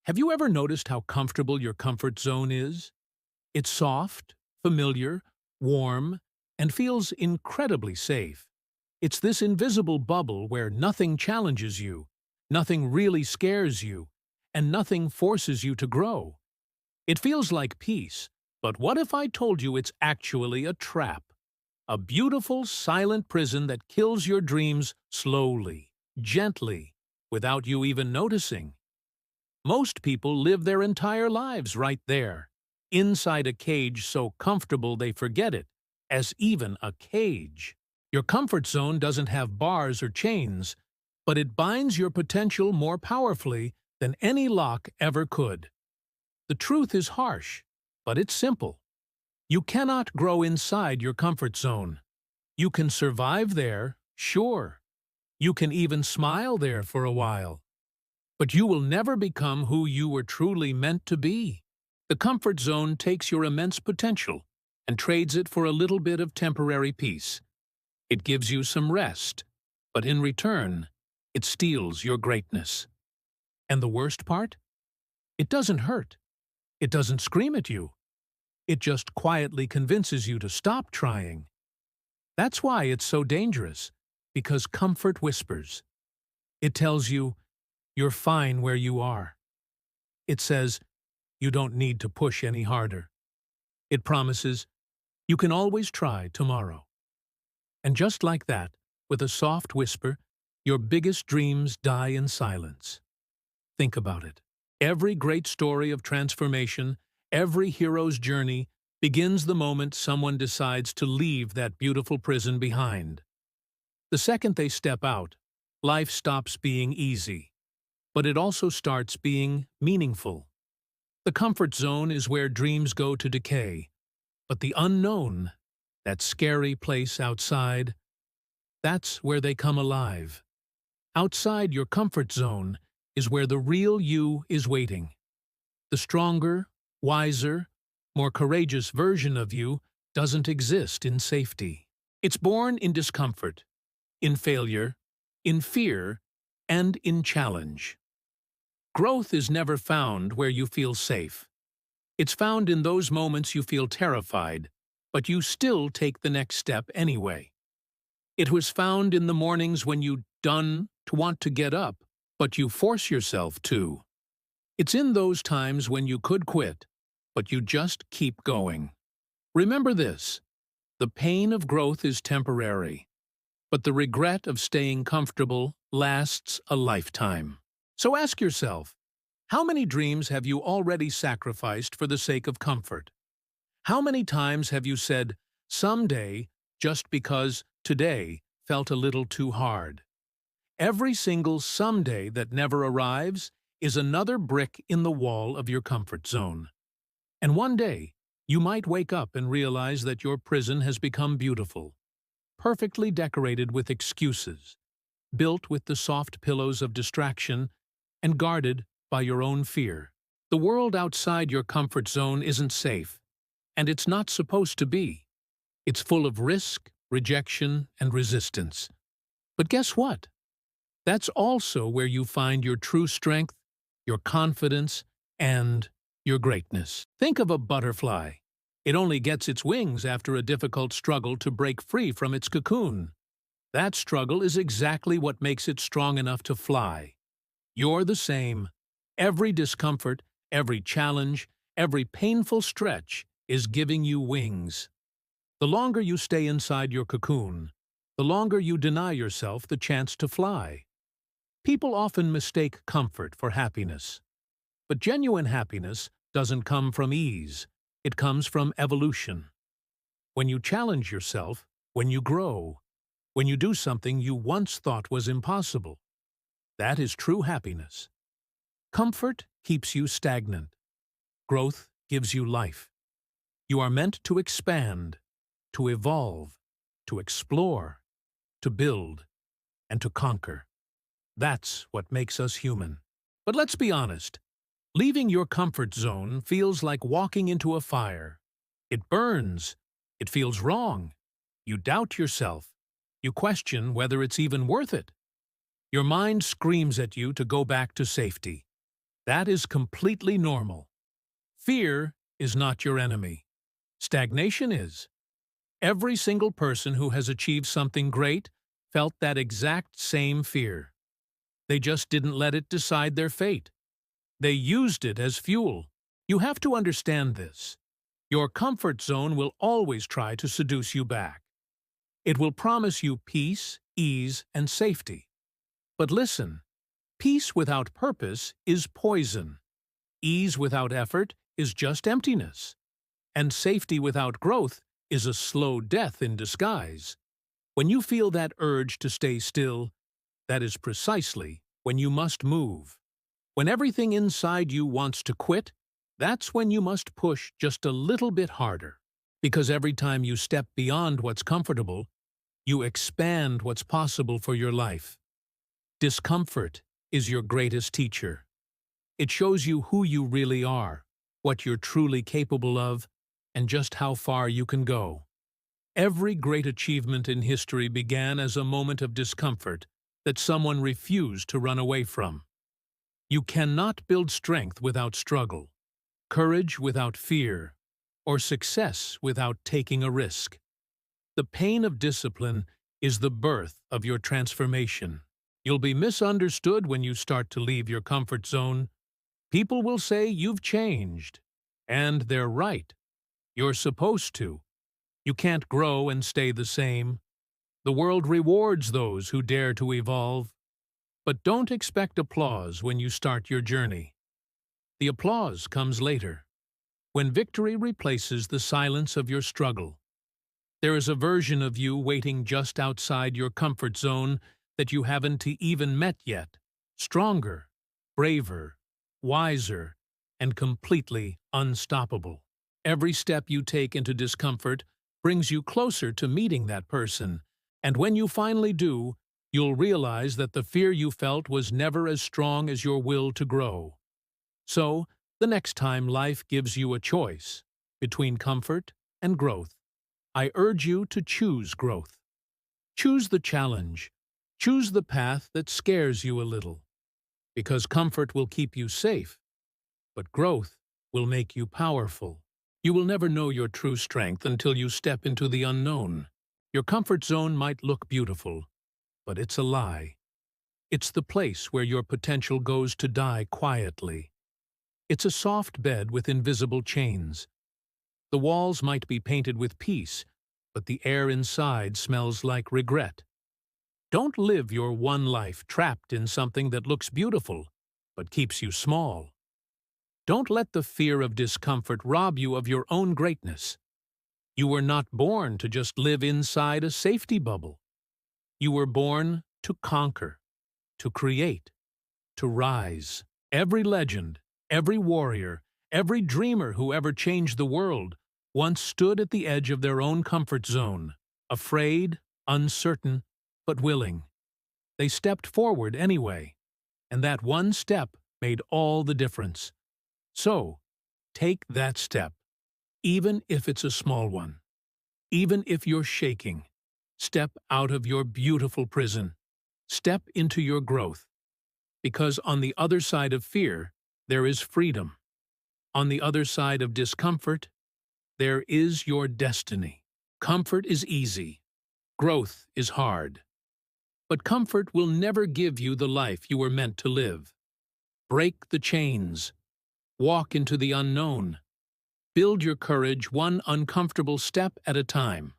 Have you ever noticed how comfortable your comfort zone is? It's soft, familiar, warm, and feels incredibly safe. It's this invisible bubble where nothing challenges you, nothing really scares you, and nothing forces you to grow. It feels like peace, but what if I told you it's actually a trap? A beautiful, silent prison that kills your dreams slowly, gently, without you even noticing. Most people live their entire lives right there, inside a cage so comfortable they forget it, as even a cage. Your comfort zone doesn't have bars or chains, but it binds your potential more powerfully than any lock ever could. The truth is harsh, but it's simple. You cannot grow inside your comfort zone. You can survive there, sure. You can even smile there for a while. But you will never become who you were truly meant to be. The comfort zone takes your immense potential and trades it for a little bit of temporary peace. It gives you some rest, but in return, it steals your greatness. And the worst part? It doesn't hurt. It doesn't scream at you. It just quietly convinces you to stop trying. That's why it's so dangerous, because comfort whispers. It tells you, you're fine where you are. It says, you don't need to push any harder. It promises, you can always try tomorrow. And just like that, with a soft whisper, your biggest dreams die in silence. Think about it. Every great story of transformation, every hero's journey, begins the moment someone decides to leave that beautiful prison behind. The second they step out, life stops being easy. But it also starts being meaningful. The comfort zone is where dreams go to decay, but the unknown, that scary place outside, that's where they come alive. Outside your comfort zone is where the real you is waiting. The stronger, wiser, more courageous version of you doesn't exist in safety. It's born in discomfort, in failure, in fear, and in challenge. Growth is never found where you feel safe. It's found in those moments you feel terrified, but you still take the next step anyway. It was found in the mornings when you done to want to get up, but you force yourself to. It's in those times when you could quit, but you just keep going. Remember this: the pain of growth is temporary, but the regret of staying comfortable lasts a lifetime. So ask yourself, how many dreams have you already sacrificed for the sake of comfort? How many times have you said, someday, just because today felt a little too hard? Every single someday that never arrives is another brick in the wall of your comfort zone. And one day, you might wake up and realize that your prison has become beautiful, perfectly decorated with excuses, built with the soft pillows of distraction, and guarded by your own fear. The world outside your comfort zone isn't safe, and it's not supposed to be. It's full of risk, rejection, and resistance. But guess what? That's also where you find your true strength, your confidence, and your greatness. Think of a butterfly. It only gets its wings after a difficult struggle to break free from its cocoon. That struggle is exactly what makes it strong enough to fly. You're the same. Every discomfort, every challenge, every painful stretch is giving you wings. The longer you stay inside your cocoon, the longer you deny yourself the chance to fly. People often mistake comfort for happiness. But genuine happiness doesn't come from ease. It comes from evolution. When you challenge yourself, when you grow, when you do something you once thought was impossible, that is true happiness. Comfort keeps you stagnant. Growth gives you life. You are meant to expand, to evolve, to explore, to build, and to conquer. That's what makes us human. But let's be honest. Leaving your comfort zone feels like walking into a fire. It burns. It feels wrong. You doubt yourself. You question whether it's even worth it. Your mind screams at you to go back to safety. That is completely normal. Fear is not your enemy. Stagnation is. Every single person who has achieved something great felt that exact same fear. They just didn't let it decide their fate. They used it as fuel. You have to understand this. Your comfort zone will always try to seduce you back. It will promise you peace, ease, and safety. But listen, peace without purpose is poison. Ease without effort is just emptiness. And safety without growth is a slow death in disguise. When you feel that urge to stay still, that is precisely when you must move. When everything inside you wants to quit, that's when you must push just a little bit harder. Because every time you step beyond what's comfortable, you expand what's possible for your life. Discomfort is your greatest teacher. It shows you who you really are, what you're truly capable of, and just how far you can go. Every great achievement in history began as a moment of discomfort that someone refused to run away from. You cannot build strength without struggle, courage without fear, or success without taking a risk. The pain of discipline is the birth of your transformation. You'll be misunderstood when you start to leave your comfort zone. People will say you've changed, and they're right. You're supposed to. You can't grow and stay the same. The world rewards those who dare to evolve. But don't expect applause when you start your journey. The applause comes later, when victory replaces the silence of your struggle. There is a version of you waiting just outside your comfort zone that you haven't even met yet, stronger, braver, wiser, and completely unstoppable. Every step you take into discomfort brings you closer to meeting that person, and when you finally do, you'll realize that the fear you felt was never as strong as your will to grow. So, the next time life gives you a choice between comfort and growth, I urge you to choose growth. Choose the challenge. Choose the path that scares you a little. Because comfort will keep you safe, but growth will make you powerful. You will never know your true strength until you step into the unknown. Your comfort zone might look beautiful, but it's a lie. It's the place where your potential goes to die quietly. It's a soft bed with invisible chains. The walls might be painted with peace, but the air inside smells like regret. Don't live your one life trapped in something that looks beautiful, but keeps you small. Don't let the fear of discomfort rob you of your own greatness. You were not born to just live inside a safety bubble. You were born to conquer, to create, to rise. Every legend, every warrior, every dreamer who ever changed the world once stood at the edge of their own comfort zone, afraid, uncertain, but willing. They stepped forward anyway, and that one step made all the difference. So, take that step, even if it's a small one. Even if you're shaking, step out of your beautiful prison. Step into your growth. Because on the other side of fear, there is freedom. On the other side of discomfort, there is your destiny. Comfort is easy. Growth is hard. But comfort will never give you the life you were meant to live. Break the chains. Walk into the unknown. Build your courage one uncomfortable step at a time.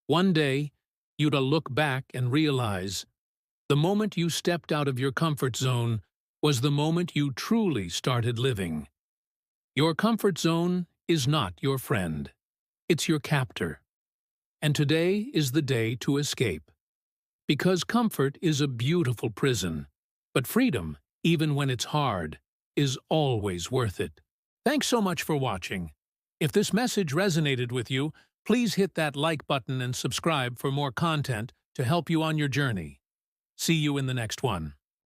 One day, you'll look back and realize the moment you stepped out of your comfort zone was the moment you truly started living. Your comfort zone is not your friend. It's your captor. And today is the day to escape. Because comfort is a beautiful prison, but freedom, even when it's hard, is always worth it. Thanks so much for watching. If this message resonated with you, please hit that like button and subscribe for more content to help you on your journey. See you in the next one.